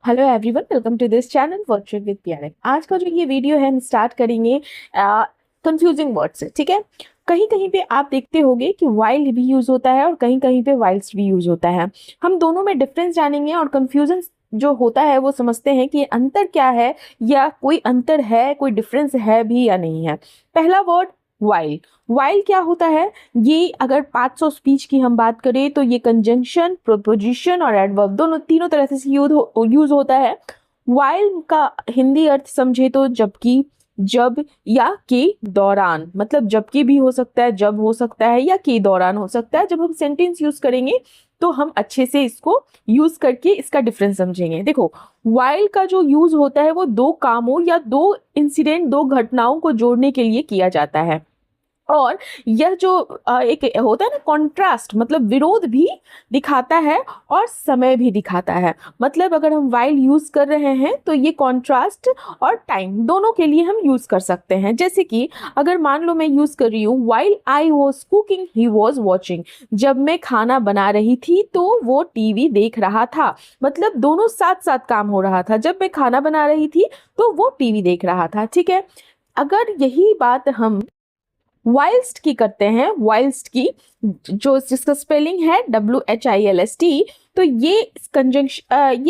Hello everyone, welcome to this channel virtual with PRM. आज का जो ये वीडियो है हम स्टार्ट करेंगे कंफ्यूजिंग वर्ड से। ठीक है, कहीं कहीं पे आप देखते होंगे कि वाइल भी यूज होता है और कहीं कहीं पे वाइल्स भी यूज होता है। हम दोनों में डिफरेंस जानेंगे और कंफ्यूजन जो होता है वो समझते हैं कि अंतर क्या है, या कोई अंतर है, कोई डिफरेंस है भी या नहीं है। पहला वर्ड वाइल। वाइल क्या होता है? ये अगर पार्ट्स ऑफ स्पीच की हम बात करें तो ये कंजंक्शन, प्रोपोजिशन और एडवर्ब दोनों तीनों तरह से यूज होता है। वाइल का हिंदी अर्थ समझे तो जबकि, जब या के दौरान, मतलब जबकि भी हो सकता है, जब हो सकता है या के दौरान हो सकता है। जब हम सेंटेंस यूज करेंगे तो हम अच्छे से इसको यूज करके इसका डिफरेंस समझेंगे। देखो, वाइल का जो यूज होता है वो दो कामों या दो इंसिडेंट, दो घटनाओं को जोड़ने के लिए किया जाता है। और यह जो एक होता है ना कॉन्ट्रास्ट, मतलब विरोध भी दिखाता है और समय भी दिखाता है। मतलब अगर हम वाइल यूज कर रहे हैं तो ये कॉन्ट्रास्ट और टाइम दोनों के लिए हम यूज कर सकते हैं। जैसे कि अगर मान लो मैं यूज कर रही हूँ while I was cooking he was watching. जब मैं खाना बना रही थी तो वो टीवी देख रहा था। मतलब दोनों साथ साथ काम हो रहा था। जब मैं खाना बना रही थी तो वो टीवी देख रहा था। ठीक है, अगर यही बात हम वाइल्स्ट की करते हैं, वाइल्स्ट की जो जिसका स्पेलिंग है WHILST, तो ये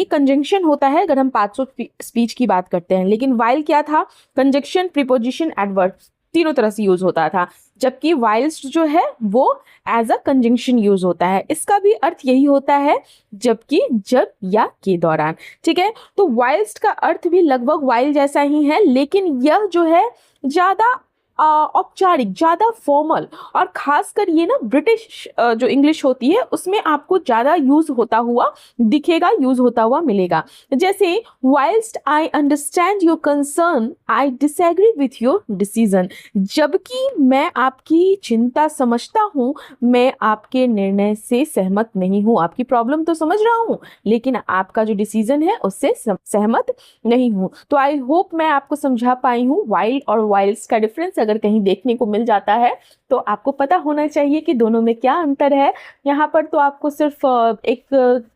कंजंक्शन होता है अगर हम पार्ट्स ऑफ स्पीच की बात करते हैं। लेकिन वाइल क्या था? कंजंक्शन, प्रीपोजिशन, एडवर्ब तीनों तरह से यूज होता था। जबकि वाइल्स्ट जो है वो एज अ कंजंक्शन यूज होता है। इसका भी अर्थ यही होता है, जबकि, जब या के दौरान। ठीक है, तो वाइल्स्ट का अर्थ भी लगभग वाइल जैसा ही है, लेकिन यह जो है ज्यादा औपचारिक, ज्यादा फॉर्मल, और खासकर ये ना ब्रिटिश जो इंग्लिश होती है उसमें आपको ज्यादा यूज होता हुआ दिखेगा, यूज होता हुआ मिलेगा। जैसे whilst I understand your concern I disagree with your decision. जबकि मैं आपकी चिंता समझता हूँ, मैं आपके निर्णय से सहमत नहीं हूँ। आपकी प्रॉब्लम तो समझ रहा हूँ, लेकिन आपका जो डिसीजन है उससे सहमत नहीं हूँ। तो आई होप मैं आपको समझा पाई हूँ। वाइल और वाइल्स का डिफरेंस अगर कहीं देखने को मिल जाता है तो आपको पता होना चाहिए कि दोनों में क्या अंतर है। यहाँ पर तो आपको सिर्फ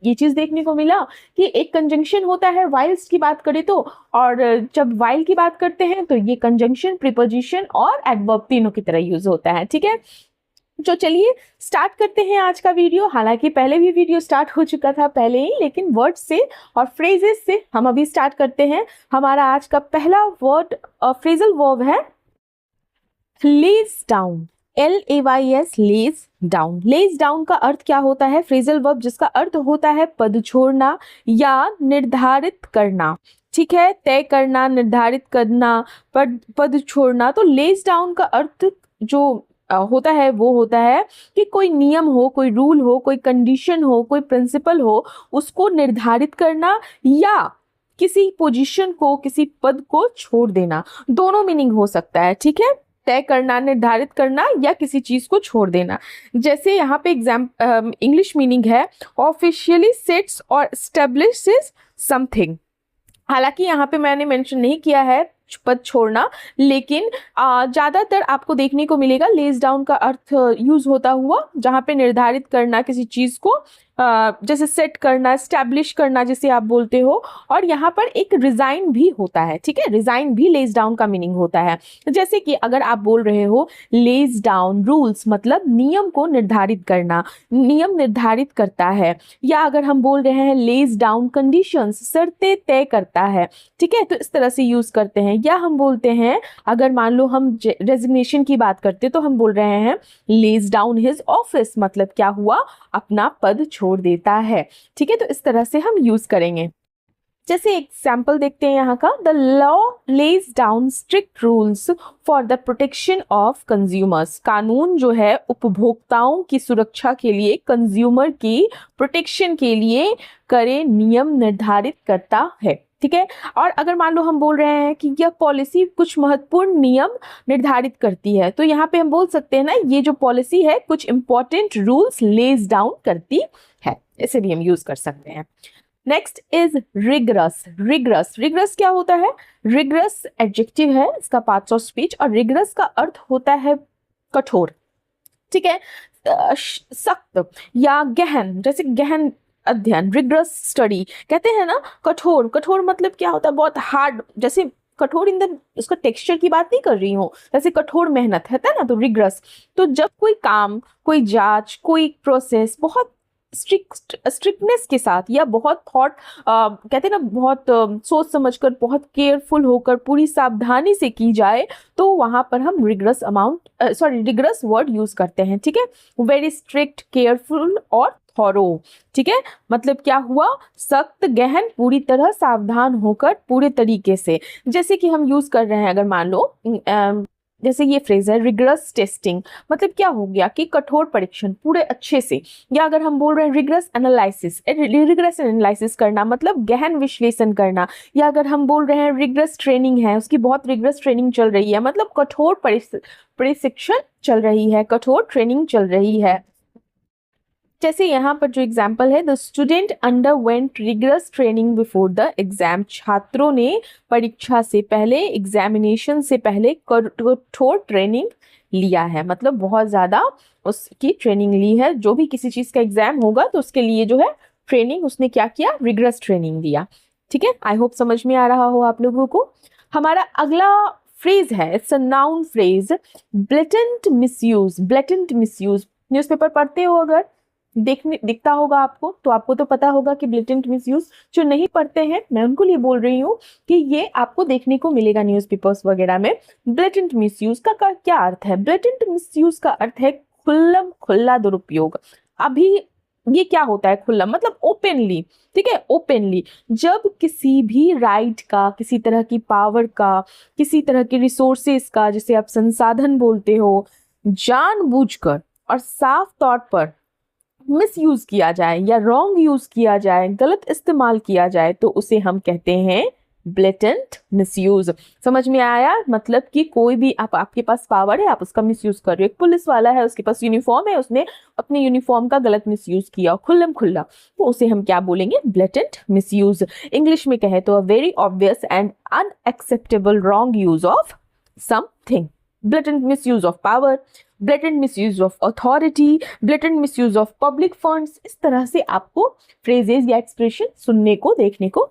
ये चीज देखने को मिला कि एक कंजंक्शन होता है वाइल्स की बात करें तो, और जब वाइल की बात करते हैं तो ये कंजंक्शन, प्रीपोजिशन और एडवर्ब तीनों की तरह यूज होता है। ठीक है, तो चलिए स्टार्ट करते हैं आज का वीडियो। हालांकि पहले भी वीडियो स्टार्ट हो चुका था पहले ही, लेकिन वर्ड से और फ्रेजेस से हम अभी स्टार्ट करते हैं। हमारा आज का पहला वर्ड फ्रेजल वर्ब है lays down. LAYS, lays down. Lays down का अर्थ क्या होता है? फ्रेजल वर्ब जिसका अर्थ होता है पद छोड़ना या निर्धारित करना। ठीक है, तय करना, निर्धारित करना, पद छोड़ना। तो लेज डाउन का अर्थ जो होता है वो होता है कि कोई नियम हो, कोई रूल हो, कोई कंडीशन हो, कोई प्रिंसिपल हो, उसको निर्धारित करना या किसी पोजीशन को, किसी पद को छोड़ देना। दोनों मीनिंग हो सकता है। ठीक है, तय करना, निर्धारित करना या किसी चीज को छोड़ देना। जैसे यहाँ पे इंग्लिश मीनिंग है ऑफिशियली सेट्स और एस्टेब्लिशेस समथिंग। हालांकि यहाँ पे मैंने मेंशन नहीं किया है पद छोड़ना, लेकिन ज्यादातर आपको देखने को मिलेगा लेज डाउन का अर्थ यूज होता हुआ जहाँ पे निर्धारित करना किसी चीज को, जैसे सेट करना, स्टैब्लिश करना जिसे आप बोलते हो। और यहाँ पर एक रिजाइन भी होता है। ठीक है, रिजाइन भी लेज डाउन का मीनिंग होता है। जैसे कि अगर आप बोल रहे हो लेज डाउन रूल्स, मतलब नियम को निर्धारित करना, नियम निर्धारित करता है। या अगर हम बोल रहे हैं लेज डाउन कंडीशंस, शर्तें तय करता है। ठीक है, तो इस तरह से यूज करते हैं। या हम बोलते हैं, अगर मान लो हम रेजिग्नेशन की बात करते तो हम बोल रहे हैं लेज डाउन हिज ऑफिस, मतलब क्या हुआ? अपना पद छोड़ देता है। ठीक है, तो इस तरह से हम यूज करेंगे। जैसे एग्जाम्पल देखते हैं यहाँ का, the law lays down strict rules for the protection of consumers. कानून जो है उपभोक्ताओं की सुरक्षा के लिए, कंज्यूमर की प्रोटेक्शन के लिए करे नियम निर्धारित करता है। ठीक है, और अगर मान लो हम बोल रहे हैं कि यह पॉलिसी कुछ महत्वपूर्ण नियम निर्धारित करती है, तो यहाँ पे हम बोल सकते हैं ना, ये जो पॉलिसी है कुछ इंपॉर्टेंट रूल्स लेज डाउन करती है। इसे भी हम यूज कर सकते हैं। Next is rigorous. Rigorous, rigorous क्या होता है? रिगरस एडजेक्टिव है, इसका पार्ट्स ऑफ स्पीच, और रिगरस का अर्थ होता है कठोर। ठीक है, सख्त या गहन। जैसे गहन अध्ययन, रिग्रस स्टडी। कहते हैं ना कठोर, कठोर मतलब क्या होता है, बहुत हार्ड, जैसे कठोर इन द उसका टेक्सचर की बात नहीं कर रही हूँ, जैसे कठोर मेहनत है ना, तो रिग्रस। तो जब कोई काम, कोई जांच, कोई प्रोसेस बहुत स्ट्रिक्टनेस के साथ या बहुत कहते हैं ना, बहुत सोच समझकर, बहुत केयरफुल होकर, पूरी सावधानी से की जाए, तो वहां पर हम रिग्रस वर्ड यूज करते हैं। ठीक है, वेरी स्ट्रिक्ट, केयरफुल और थॉरो। ठीक है, मतलब क्या हुआ, सख्त, गहन, पूरी तरह सावधान होकर, पूरे तरीके से। जैसे कि हम यूज कर रहे हैं, अगर मान लो जैसे ये फ्रेज है रिग्रस टेस्टिंग, मतलब क्या हो गया कि कठोर परीक्षण पूरे अच्छे से। या अगर हम बोल रहे हैं रिग्रस एनालिसिस करना, मतलब गहन विश्लेषण करना। या अगर हम बोल रहे हैं रिग्रस ट्रेनिंग है, उसकी बहुत रिग्रस ट्रेनिंग चल रही है, मतलब कठोर प्रशिक्षण चल रही है, कठोर ट्रेनिंग चल रही है। जैसे यहाँ पर जो एग्जाम्पल है, the student underwent rigorous training before the exam, छात्रों ने परीक्षा से पहले, एग्जामिनेशन से पहले कठोर ट्रेनिंग लिया है, मतलब बहुत ज़्यादा उसकी ट्रेनिंग ली है। जो भी किसी चीज़ का एग्जाम होगा तो उसके लिए जो है ट्रेनिंग उसने क्या किया, रिगरस ट्रेनिंग दिया। ठीक है, आई होप समझ में आ रहा हो आप लोगों को। हमारा अगला फ्रेज है, it's a noun phrase, blatant misuse. Blatant misuse, newspaper पढ़ते हो अगर दिखता होगा आपको, तो आपको तो पता होगा कि ब्लेटेंट मिसयूज। जो नहीं पढ़ते हैं, मैं उनको लिए बोल रही हूँ कि ये आपको देखने को मिलेगा न्यूज़पेपर्स वगैरह में। ब्लेटेंट मिसयूज का क्या अर्थ है? ब्लेटेंट मिसयूज का अर्थ है खुल्लम खुल्ला दुरुपयोग। अभी ये क्या होता है खुल्लम, मतलब ओपनली। ठीक है, ओपनली जब किसी भी राइट का, किसी तरह की पावर का, किसी तरह के रिसोर्सेस का, जिसे आप संसाधन बोलते हो, जानबूझकर और साफ तौर पर मिसयूज किया जाए या रॉन्ग यूज किया जाए, गलत इस्तेमाल किया जाए, तो उसे हम कहते हैं ब्लेटेंट मिसयूज। समझ में आया? मतलब कि कोई भी आपके पास पावर है, आप उसका मिसयूज कर रहे हो। एक पुलिस वाला है, उसके पास यूनिफॉर्म है, उसने अपने यूनिफॉर्म का गलत मिसयूज किया खुल्लम खुल्ला, तो उसे हम क्या बोलेंगे? Blatant misuse. इंग्लिश में कहे तो a very obvious and unacceptable wrong use of something. blatant misuse of power, blatant misuse of authority, blatant misuse of public funds। इस तरह से आपको फ्रेजेस या एक्सप्रेशन सुनने को, देखने को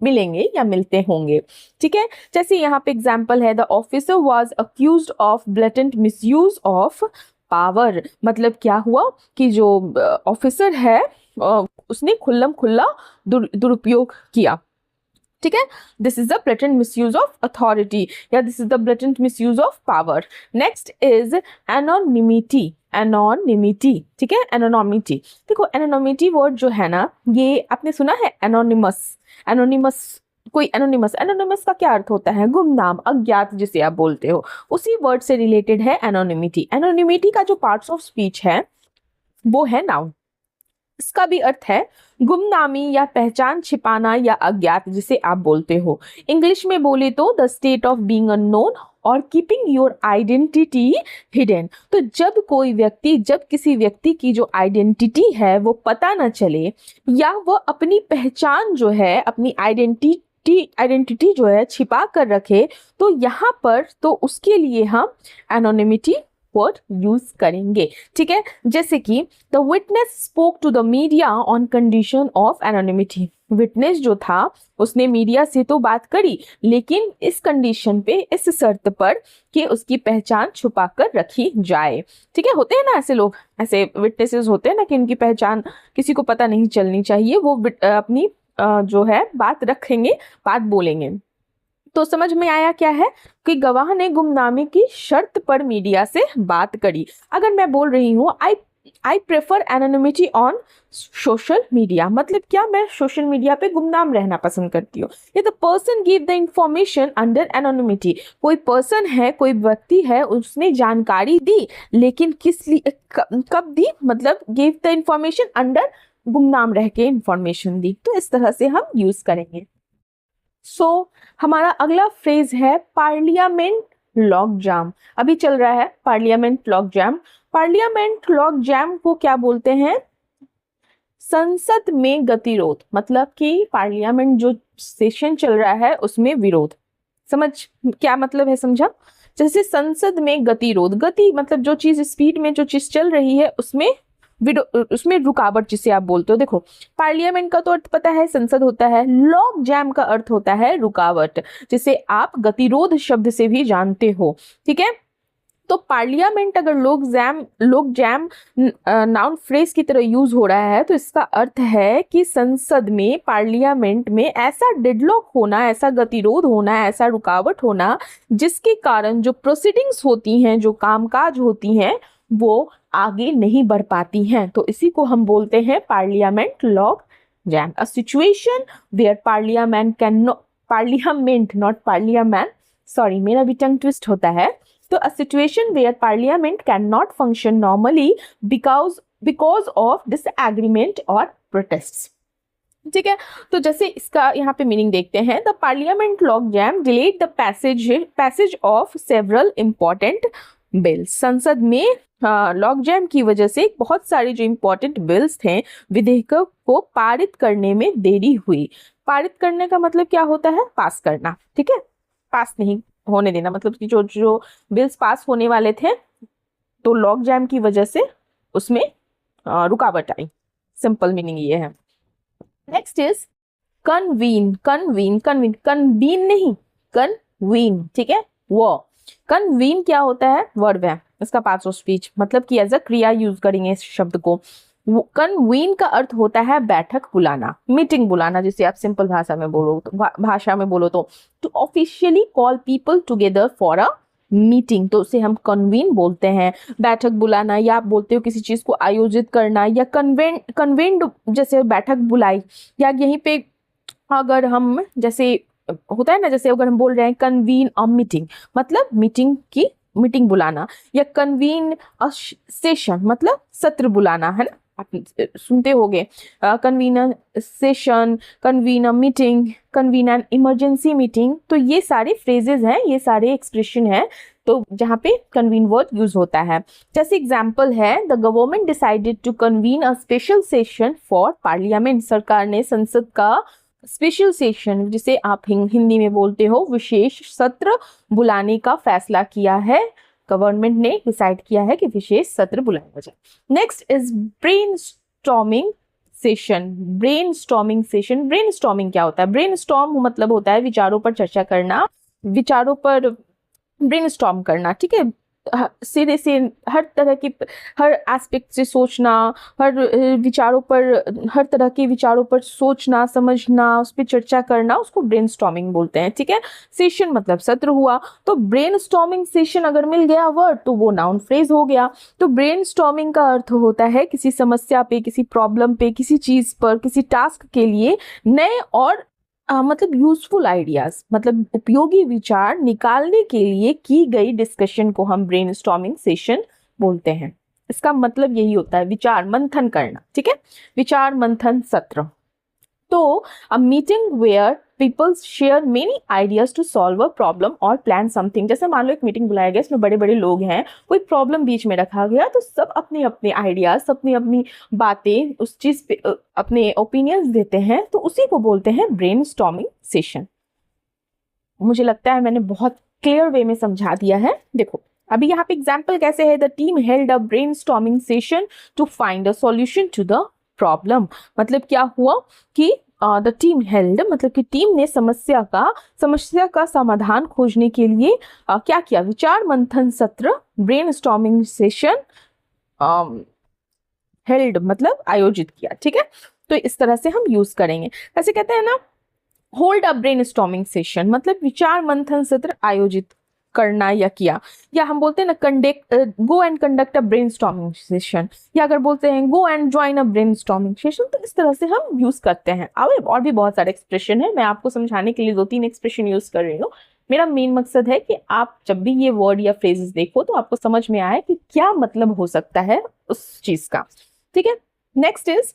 मिलेंगे या मिलते होंगे। ठीक है, जैसे यहाँ पे एग्जाम्पल है, the officer was accused of blatant misuse of power. मतलब क्या हुआ कि जो ऑफिसर है उसने खुल्लम खुल्ला दुरुपयोग किया। ठीक है, this is the blatant misuse of authority या this is the blatant misuse of power. Next is anonymity. Anonymity, ठीक है, एनोनिमिटी। देखो एनोनिमिटी वर्ड जो है ना, ये आपने सुना है एनोनिमस। एनोनिमस, कोई एनोनिमस का क्या अर्थ होता है? गुमनाम, अज्ञात, जिसे आप बोलते हो, उसी वर्ड से रिलेटेड है एनोनिमिटी। एनोनिमिटी का जो पार्ट्स ऑफ स्पीच है वो है नाउन। इसका भी अर्थ है गुमनामी या पहचान छिपाना या अज्ञात, जिसे आप बोलते हो। इंग्लिश में बोले तो the state of being unknown और कीपिंग योर आइडेंटिटी हिडन। तो जब किसी व्यक्ति की जो आइडेंटिटी है वो पता न चले, या वो अपनी पहचान जो है, अपनी आइडेंटिटी जो है छिपा कर रखे, तो यहाँ पर तो उसके लिए हम एनोनिमिटी वर्ड यूज करेंगे। ठीक है, जैसे कि the witness spoke to the media on condition of anonymity. Witness जो था उसने मीडिया से तो बात करी, लेकिन इस कंडीशन पे, इस शर्त पर कि उसकी पहचान छुपा कर रखी जाए। ठीक है, होते हैं ना ऐसे लोग, ऐसे विटनेसेस होते हैं ना कि उनकी पहचान किसी को पता नहीं चलनी चाहिए, वो अपनी जो है बात रखेंगे, बात बोलेंगे। तो समझ में आया क्या है कि गवाह ने गुमनामी की शर्त पर मीडिया से बात करी। अगर मैं बोल रही हूँ I prefer anonymity on social media, मतलब क्या, मैं सोशल मीडिया पे गुमनाम रहना पसंद करती हूँ। ये the person give the information under anonymity. कोई पर्सन है, कोई व्यक्ति है, उसने जानकारी दी, लेकिन कब दी? मतलब गिव द इंफॉर्मेशन अंडर, गुमनाम रह के इंफॉर्मेशन दी। तो इस तरह से हम यूज करेंगे। हमारा अगला फ्रेज है पार्लियामेंट लॉग जाम। अभी चल रहा है पार्लियामेंट लॉग जाम। पार्लियामेंट लॉग जाम को क्या बोलते हैं? संसद में गतिरोध, मतलब कि पार्लियामेंट जो सेशन चल रहा है उसमें विरोध। समझ क्या मतलब है? समझा? जैसे संसद में गतिरोध, गति मतलब जो चीज स्पीड में जो चीज चल रही है उसमें उसमें रुकावट जिसे आप बोलते हो। देखो, पार्लियामेंट का तो अर्थ पता है, संसद होता है। लॉग जैम का अर्थ होता है रुकावट, जिसे आप गतिरोध शब्द से भी जानते हो, ठीक है। तो पार्लियामेंट अगर लोग जैम नाउन फ्रेज की तरह यूज हो रहा है, तो इसका अर्थ है कि संसद में, पार्लियामेंट में ऐसा डेडलॉक होना, ऐसा गतिरोध होना, ऐसा रुकावट होना, जिसके कारण जो प्रोसीडिंग्स होती हैं, जो कामकाज होती हैं, वो आगे नहीं बढ़ पाती हैं। तो इसी को हम बोलते हैं parliament logjam. A situation where parliament not parliament, sorry मेरा भी टंग ट्विस्ट होता है। तो a situation where parliament cannot function normally because of disagreement or protests, ठीक है। तो जैसे इसका यहाँ पे मीनिंग देखते हैं, the parliament log jam delayed the passage of several important bills. संसद में लॉग जैम की वजह से बहुत सारे जो इंपॉर्टेंट बिल्स थे, विधेयकों को पारित करने में देरी हुई। पारित करने का मतलब क्या होता है? पास करना, ठीक है, पास नहीं होने देना, मतलब कि जो जो बिल्स पास होने वाले थे, तो लॉग जैम की वजह से उसमें रुकावट आई। सिंपल मीनिंग ये है। Next is convene. कन्वीन नहीं, कन्वीन, ठीक है। वो कन्वीन क्या होता है? वर्ब है, इसका पार्ट्स ऑफ स्पीच, मतलब कि एज अ क्रिया यूज करेंगे इस शब्द को। कन्वीन का अर्थ होता है बैठक बुलाना, मीटिंग बुलाना, जिसे आप सिंपल भाषा में बोलो तो to officially call people together for a meeting, तो उसे हम कन्वीन बोलते हैं। बैठक बुलाना, या आप बोलते हो किसी चीज को आयोजित करना, या कन्वेंड जैसे बैठक बुलाई, या यहीं पे अगर हम जैसे होता है ना, जैसे अगर हम बोल रहे हैं कन्वीन अ मीटिंग, मतलब मीटिंग बुलाना, या कन्वीन अ सेशन मतलब सत्र बुलाना, है ना, आप सुनते होंगे convene a session, convene a meeting, convene an emergency meeting. तो ये सारे फ्रेजेस हैं, ये सारे एक्सप्रेशन हैं, तो जहाँ पे कन्वीन वर्ड यूज होता है। जैसे एग्जाम्पल है, the government decided to convene a special session for parliament. सरकार ने संसद का स्पेशल सेशन, जिसे आप हिंदी में बोलते हो विशेष सत्र, बुलाने का फैसला किया है। गवर्नमेंट ने डिसाइड किया है कि विशेष सत्र बुलाया जाए। Next is brainstorming session. Brainstorming क्या होता है? ब्रेनस्टॉर्म मतलब होता है विचारों पर चर्चा करना, विचारों पर ब्रेनस्टॉर्म करना, ठीक है। सिरे से हर तरह की, हर एस्पेक्ट से सोचना, हर तरह के विचारों पर सोचना, समझना, उस पर चर्चा करना, उसको ब्रेनस्टॉर्मिंग बोलते हैं, ठीक है। सेशन मतलब सत्र हुआ, तो ब्रेनस्टॉर्मिंग सेशन अगर मिल गया वर्ड, तो वो नाउन फ्रेज हो गया। तो ब्रेनस्टॉर्मिंग का अर्थ होता है किसी समस्या पे, किसी प्रॉब्लम पे, किसी चीज पर, किसी टास्क के लिए नए और मतलब यूजफुल आइडियाज, मतलब उपयोगी विचार निकालने के लिए की गई डिस्कशन को हम ब्रेनस्टॉर्मिंग सेशन बोलते हैं। इसका मतलब यही होता है विचार मंथन करना, ठीक है, विचार मंथन सत्र। तो a meeting where people share many ideas to solve a problem और प्लान समथिंग। जैसे मान लो एक मीटिंग बुलाया गया, इसमें बड़े बड़े लोग हैं, कोई प्रॉब्लम बीच में रखा गया, तो सब अपने अपने आइडियाज, अपनी अपनी बातें, उस चीज पे अपने ओपिनियंस देते हैं, तो उसी को बोलते हैं ब्रेनस्टॉर्मिंग सेशन। मुझे लगता है मैंने बहुत क्लियर वे में समझा दिया है। देखो अभी यहाँ पे एग्जाम्पल कैसे है, the team held a brainstorming session to find a solution to the problem. मतलब क्या हुआ कि द टीम हेल्ड मतलब कि टीम ने समस्या का समाधान खोजने के लिए क्या किया? विचार मंथन सत्र, ब्रेनस्टॉर्मिंग सेशन हेल्ड मतलब आयोजित किया, ठीक है। तो इस तरह से हम यूज करेंगे। ऐसे कहते हैं ना, होल्ड अ ब्रेनस्टॉर्मिंग सेशन मतलब विचार मंथन सत्र आयोजित करना या किया, या हम बोलते हैं ना go and conduct a brainstorming session, या अगर बोलते हैं go and join a brainstorming session, तो इस तरह से हम यूज करते हैं। और भी बहुत सारे एक्सप्रेशन है, मैं आपको समझाने के लिए 2-3 एक्सप्रेशन यूज कर रही हूँ। मेरा मेन मकसद है कि आप जब भी ये वर्ड या फ्रेजेस देखो, तो आपको समझ में आए कि क्या मतलब हो सकता है उस चीज का, ठीक है। Next is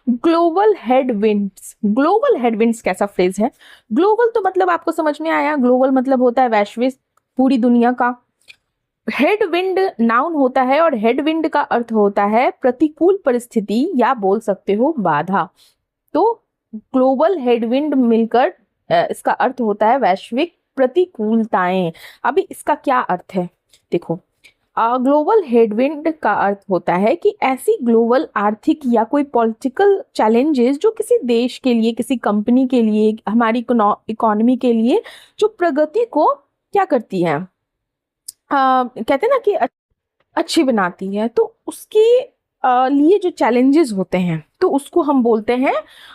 global headwinds. Global headwinds कैसा फ्रेज है? ग्लोबल तो मतलब आपको समझ में आया, ग्लोबल मतलब होता है वैश्विक, पूरी दुनिया का। हेडविंड नाउन होता है, और हेडविंड का अर्थ होता है प्रतिकूल परिस्थिति, या बोल सकते हो बाधा। तो ग्लोबल हेडविंड मिलकर इसका अर्थ होता है वैश्विक प्रतिकूलताएं। अभी इसका क्या अर्थ है? देखो, ग्लोबल हेडविंड का अर्थ होता है कि ऐसी ग्लोबल आर्थिक या कोई पॉलिटिकल चैलेंजेस जो किसी देश के लिए, किसी कंपनी के लिए, हमारी इकोनॉमी के लिए जो प्रगति को क्या करती है, कहते हैं ना कि अच्छी बनाती है, तो उसके लिए जो चैलेंजेस होते हैं तो उसको हम बोलते हैं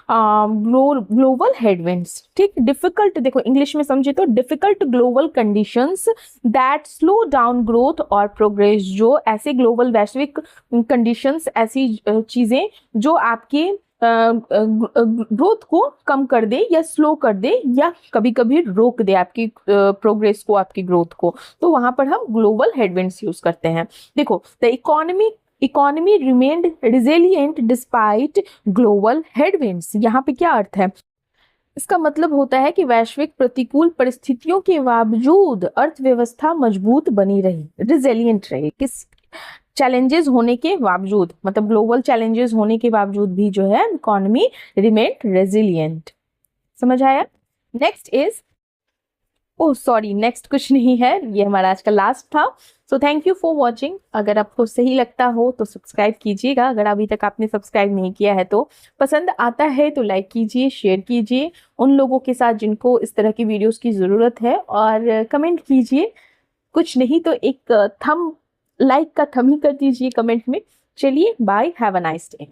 ग्लोबल हेडविंड्स। ठीक, डिफिकल्ट, देखो इंग्लिश में समझे तो difficult global conditions that slow down growth और प्रोग्रेस। जो ऐसे ग्लोबल वैश्विक कंडीशंस, ऐसी चीजें जो आपके ग्रोथ को कम कर दे या स्लो कर दे या कभी कभी रोक दे आपकी प्रोग्रेस को, आपकी ग्रोथ को, तो वहां पर हम ग्लोबल हेडविंड्स यूज करते हैं। देखो, the economy remained resilient despite global headwinds. यहाँ पे क्या अर्थ है? इसका मतलब होता है कि वैश्विक प्रतिकूल परिस्थितियों के बावजूद अर्थव्यवस्था मजबूत बनी रही, रिजिलियंट रही। किस चैलेंजेस होने के बावजूद, मतलब ग्लोबल चैलेंजेस होने के बावजूद भी जो है इकोनॉमी रिमेन्ड रेजिलियंट। समझ आया? Next is, oh sorry, next कुछ नहीं है, ये हमारा आज का लास्ट था। So thank you for watching. अगर आपको सही लगता हो तो सब्सक्राइब कीजिएगा, अगर अभी तक आपने सब्सक्राइब नहीं किया है तो। पसंद आता है तो लाइक कीजिए, शेयर कीजिए उन लोगों के साथ जिनको इस तरह की वीडियोस की ज़रूरत है, और कमेंट कीजिए, कुछ नहीं तो एक थम, लाइक का थम ही कर दीजिए कमेंट में। चलिए, bye, have a nice day.